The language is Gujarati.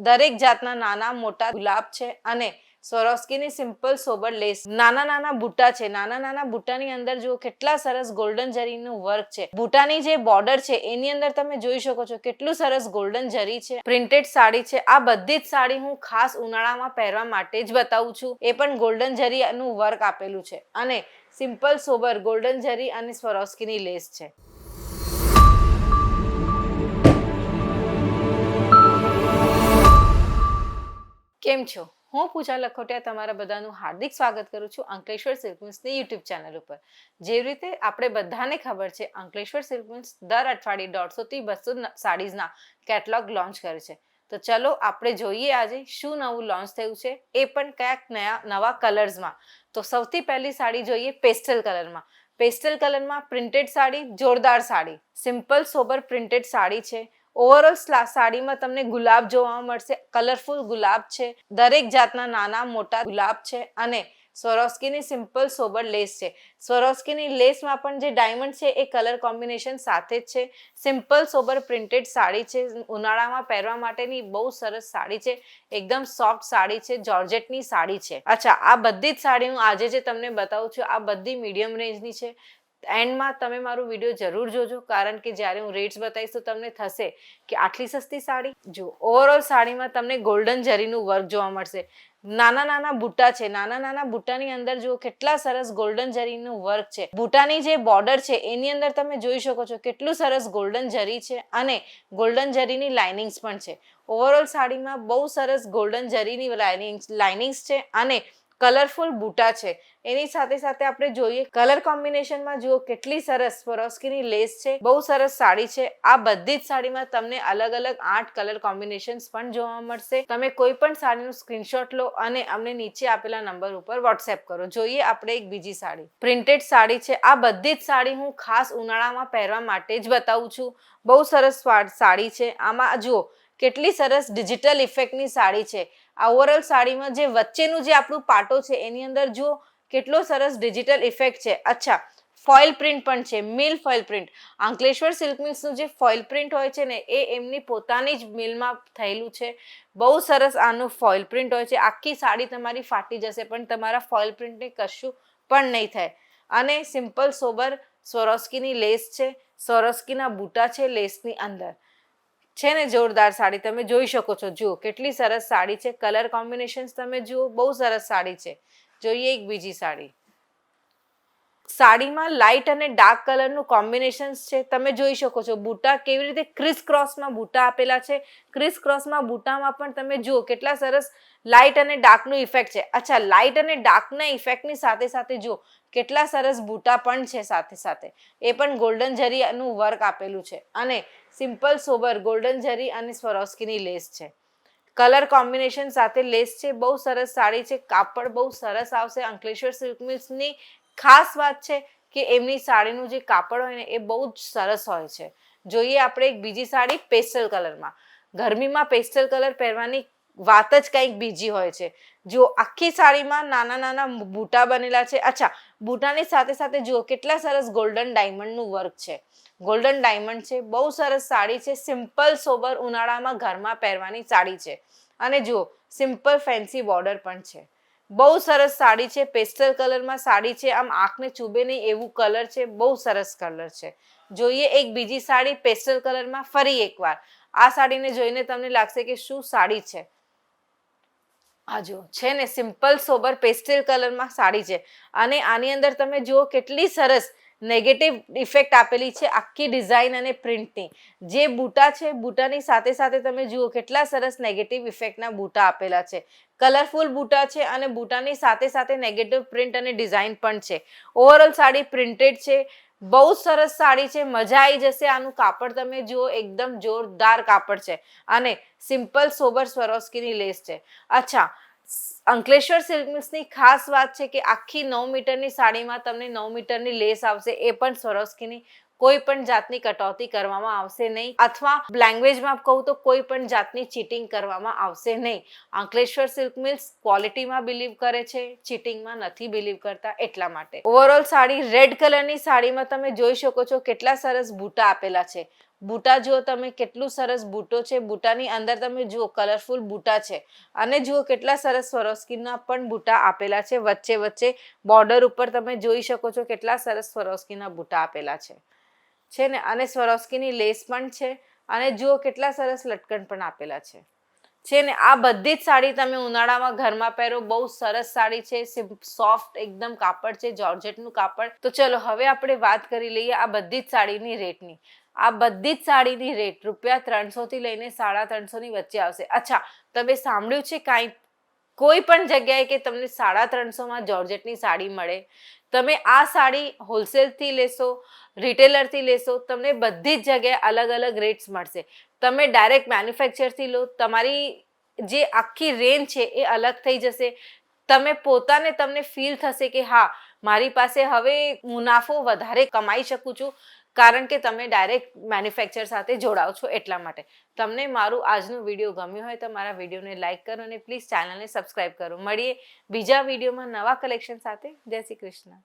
દરેક જાતના નાના મોટા ગુલાબ છે અને સ્વરોસ્કીની સિમ્પલ સોબર લેસ, નાના નાના બુટ્ટા છે. નાના નાના બુટ્ટાની અંદર જુઓ કેટલા સરસ ગોલ્ડન જરીનું વર્ક છે. બુટ્ટાની જે બોર્ડર છે એની અંદર તમે જોઈ શકો છો કેટલું સરસ ગોલ્ડન જરી છે. પ્રિન્ટેડ સાડી છે. આ બધી જ સાડી હું ખાસ ઉનાળામાં પહેરવા માટે જ બતાવું છું. એ પણ ગોલ્ડન જરીનું વર્ક આપેલું છે અને સિમ્પલ સોબર ગોલ્ડન જરી અને સ્વરોસ્કીની લેસ છે. કેમ છો? હું પૂજા લખોટિયા તમારા બધાનું હાર્દિક સ્વાગત કરું છું અંકલેશ્વર સિલ્ક મિલ્સની યુટ્યુબ ચેનલ ઉપર. જેવી રીતે આપણે બધાને ખબર છે અંકલેશ્વર સિલ્ક મિલ્સ દર અઠવાડિયે 150 થી 200 સાડીઝના કેટલોગ લોન્ચ કરે છે. તો ચલો આપણે જોઈએ આજે શું નવું લોન્ચ થયું છે, એ પણ કયાક નવા કલર્સમાં. તો સૌથી પહેલી સાડી જોઈએ પેસ્ટલ કલરમાં. પેસ્ટલ કલરમાં પ્રિન્ટેડ સાડી, જોરદાર sari, simple sober printed sari છે. ઓવરઓલ સાડીમાં તમને ગુલાબ જોવા મળશે. કલરફુલ ગુલાબ છે, દરેક જાતના નાના મોટા ગુલાબ છે અને સ્વરોસ્કીની સિમ્પલ સોબર લેસ છે. સ્વરોસ્કીની લેસમાં પણ જે ડાયમંડ છે એ કલર કોમ્બિનેશન સાથે જ છે. સિમ્પલ સોબર પ્રિન્ટેડ સાડી છે. ઉનાળામાં પહેરવા માટેની બહુ સરસ સાડી છે. એકદમ સોફ્ટ સાડી છે, જોર્જેટની સાડી છે. અચ્છા, આ બધી જ સાડી હું આજે જે તમને બતાવું છું આ બધી મીડિયમ રેન્જની છે. એન્ડમાં તમે મારું વિડીયો જરૂર જોજો, કારણ કે જ્યારે હું રેટ્સ બતાવીશ તો તમને થશે કે આટલી સસ્તી સાડી. જો ઓવરઓલ સાડીમાં તમને ગોલ્ડન જરીનું વર્ક જોવા મળશે. નાના નાના બુટ્ટા છે. નાના નાના બુટ્ટાની અંદર જુઓ કેટલા સરસ ગોલ્ડન જરીનું વર્ક છે. બુટ્ટાની જે બોર્ડર છે એની અંદર તમે જોઈ શકો છો કેટલું સરસ ગોલ્ડન જરી છે અને ગોલ્ડન જરીની લાઇનિંગ્સ પણ છે. ઓવરઓલ સાડીમાં બહુ સરસ ગોલ્ડન જરીની લાઇનિંગ્સ છે અને કલરફુલ બુટ્ટા છે. એની સાથે સાથે આપણે જોઈએ કલર કોમ્બિનેશનમાં જુઓ કેટલી સરસ સ્વરોસ્કીની લેસ છે. બહુ સરસ સાડી છે. આ બધી જ સાડીમાં તમને અલગ અલગ 8 કલર કોમ્બિનેશન્સ પણ જોવા મળશે. તમે કોઈ પણ સાડીનું સ્ક્રીનશોટ લો અને અમને નીચે આપેલા નંબર ઉપર વોટ્સએપ કરો. જોઈએ આપણે એક બીજી સાડી, પ્રિન્ટેડ સાડી છે. આ બધી જ સાડી હું ખાસ ઉનાળામાં પહેરવા માટે જ બતાવું છું. બહુ સરસ સાડી છે. આમાં જુઓ કેટલી સરસ ડિજિટલ ઇફેક્ટની સાડી છે. આ ઓવરઓલ સાડીમાં જે વચ્ચેનું જે આપણું પાટો છે એની અંદર જુઓ કેટલો સરસ ડિજિટલ ઇફેક્ટ છે. અચ્છા, ફોઇલ પ્રિન્ટ પણ છે, મિલ ફોઇલ પ્રિન્ટ. અંકલેશ્વર સિલ્ક મિલ્સનું જે ફોઇલ પ્રિન્ટ હોય છે ને એ એમની પોતાની જ મિલમાં થયેલું છે. બહુ સરસ આનું ફોઇલ પ્રિન્ટ હોય છે. આખી સાડી તમારી ફાટી જશે પણ તમારા ફોઇલ પ્રિન્ટને કશું પણ નહીં થાય. અને સિમ્પલ સોબર સ્વરોસ્કીની લેસ છે. સ્વરોસ્કીના બુટ્ટા છે લેસની અંદર. છે ને જોરદાર સાડી, તમે જોઈ શકો છો. જુઓ કેટલી સરસ સાડી છે. કલર કોમ્બિનેશન તમે જુઓ, બહુ સરસ સાડી છે. જોઈએ એક બીજી સાડી. સાડીમાં લાઇટ અને ડાર્ક કલરનું કોમ્બિનેશન છે. તમે જોઈ શકો છો બુટ્ટા કેવી રીતે ક્રિસ ક્રોસમાં બુટ્ટા આપેલા છે. ક્રિસ ક્રોસમાં બુટ્ટામાં પણ તમે જુઓ કેટલા સરસ લાઇટ અને ડાર્કનું ઇફેક્ટ છે. અચ્છા, લાઇટ અને ડાર્કના ઇફેક્ટની સાથે સાથે જુઓ કેટલા સરસ બુટ્ટા પણ છે સાથે સાથે. એ પણ ગોલ્ડન જરીનું વર્ક આપેલું છે અને સિમ્પલ સોબર ગોલ્ડન જરી અને સ્વરોસ્કીની લેસ છે. કલર કોમ્બિનેશન સાથે લેસ છે. બહુ સરસ સાડી છે. કાપડ બહુ સરસ આવશે. અંકલેશ્વર સિલ્ક મિલ્સની ખાસ વાત છે કે એમની સાડીનું જે કાપડ હોય ને એ બહુ જ સરસ હોય છે. જોઈએ આપણે એક બીજી સાડી પેસ્ટલ કલરમાં. ગરમીમાં પેસ્ટલ કલર પહેરવાની વાત જ કંઈક બીજી હોય છે. જો આખી સાડીમાં નાના નાના બુટ્ટા બનેલા છે. અચ્છા, બુટ્ટાની સાથે સાથે જુઓ કેટલા સરસ ગોલ્ડન ડાયમંડનું વર્ક છે. ગોલ્ડન ડાયમંડ છે. બહુ સરસ સાડી છે. સિમ્પલ સોબર ઉનાળામાં ઘરમાં પહેરવાની સાડી છે અને જુઓ સિમ્પલ ફેન્સી બોર્ડર પણ છે. બહુ સરસ સાડી છે. પેસ્ટલ કલરમાં સાડી છે. આમ આંખને ચૂબે નહીં એવું કલર છે. બહુ સરસ કલર છે. જોઈએ એક બીજી સાડી પેસ્ટલ કલરમાં. ફરી એકવાર આ સાડીને જોઈને તમને લાગશે કે શું સાડી છે. આ જુઓ છે ને સિમ્પલ સોબર પેસ્ટલ કલરમાં સાડી છે અને આની અંદર તમે જુઓ કેટલી સરસ નેગેટિવ ઇફેક્ટ આપેલી છે આખી ડિઝાઇન અને પ્રિન્ટની. જે બુટ્ટા છે બુટ્ટાની સાથે સાથે તમે જુઓ કેટલા સરસ નેગેટિવ ઇફેક્ટના બુટ્ટા આપેલા છે. કલરફુલ બુટ્ટા છે અને બુટ્ટાની સાથે સાથે નેગેટિવ પ્રિન્ટ અને ડિઝાઇન પણ છે. ઓવરઓલ સાડી પ્રિન્ટેડ છે. બહુ સરસ સાડી છે. મજા આવી જશે. આનું કાપડ તમે જુઓ એકદમ જોરદાર કાપડ છે અને સિમ્પલ સોબર સ્વરોસ્કીની લેસ છે. અચ્છા, અંકલેશ્વર સિલ્ક મિલ્સની ખાસ વાત છે કે આખી 9 મીટરની સાડીમાં તમને 9 મીટરની લેસ આવશે. એ પણ સ્વરોસ્કીની. કોઈ પણ જાતની કટોતી કરવામાં આવશે નહીં, અથવા લેંગ્વેજમાં કહું તો કોઈ પણ જાતની ચીટિંગ કરવામાં આવશે નહીં. અંકલેશ્વર સિલ્ક મિલ્સ ક્વોલિટીમાં બિલીવ કરે છે, ચીટિંગમાં નથી બિલીવ કરતા, એટલા માટે. ઓવરઓલ સાડી રેડ કલરની સાડીમાં તમે જોઈ શકો છો કેટલા સરસ બુટ્ટા આપેલા છે. બૂટા જુઓ તમે, કેટલું સરસ બૂટો છે. બૂટાની અંદર તમે જુઓ કલરફુલ બૂટા છે. અને જુઓ કેટલા સરસ સ્વરોસ્કીના પણ બૂટા આપેલા છે. વચ્ચે વચ્ચે બોર્ડર ઉપર તમે જોઈ શકો છો કેટલા સરસ સ્વરોસ્કીના બૂટા આપેલા છે ને. અને સ્વરોસ્કીની લેસ પણ છે. અને જુઓ કેટલા સરસ લટકન પણ આપેલા છે ને. આ બધી જ સાડી તમે ઉનાળામાં ઘરમાં પહેરો, બહુ સરસ સાડી છે. સોફ્ટ એકદમ કાપડ છે, જોર્જેટનું કાપડ. તો ચલો હવે આપણે વાત કરી લઈએ આ બધી જ સાડીની રેટની. આ બધી જ સાડીની રેટ ₹300 થી લઈને 350 ની વચ્ચે આવશે. અચ્છા, તમે સાંભળ્યું છે કાંઈ કોઈ પણ જગ્યાએ કે તમને 350 જોર્જેટની સાડી મળે? તમે આ સાડી હોલસેલથી લેશો, રિટેલરથી લેશો, તમને બધી જ જગ્યાએ અલગ અલગ રેટ્સ મળશે. તમે ડાયરેક્ટ મેન્યુફેક્ચરથી લો, તમારી જે આખી રેન્જ છે એ અલગ થઈ જશે. તમે પોતાને તમને ફીલ થશે કે હા, મારી પાસે હવે મુનાફો વધારે કમાઈ શકું છું, કારણ કે તમે ડાયરેક્ટ મેન્યુફેક્ચર સાથે જોડાઓ છો એટલા માટે. તમને મારું આજનું વિડીયો ગમ્યું હોય તો મારા વિડીયોને લાઇક કરો અને પ્લીઝ ચેનલને સબસ્ક્રાઇબ કરો. મળીએ બીજા વિડીયોમાં નવા કલેક્શન સાથે. જય શ્રી કૃષ્ણ.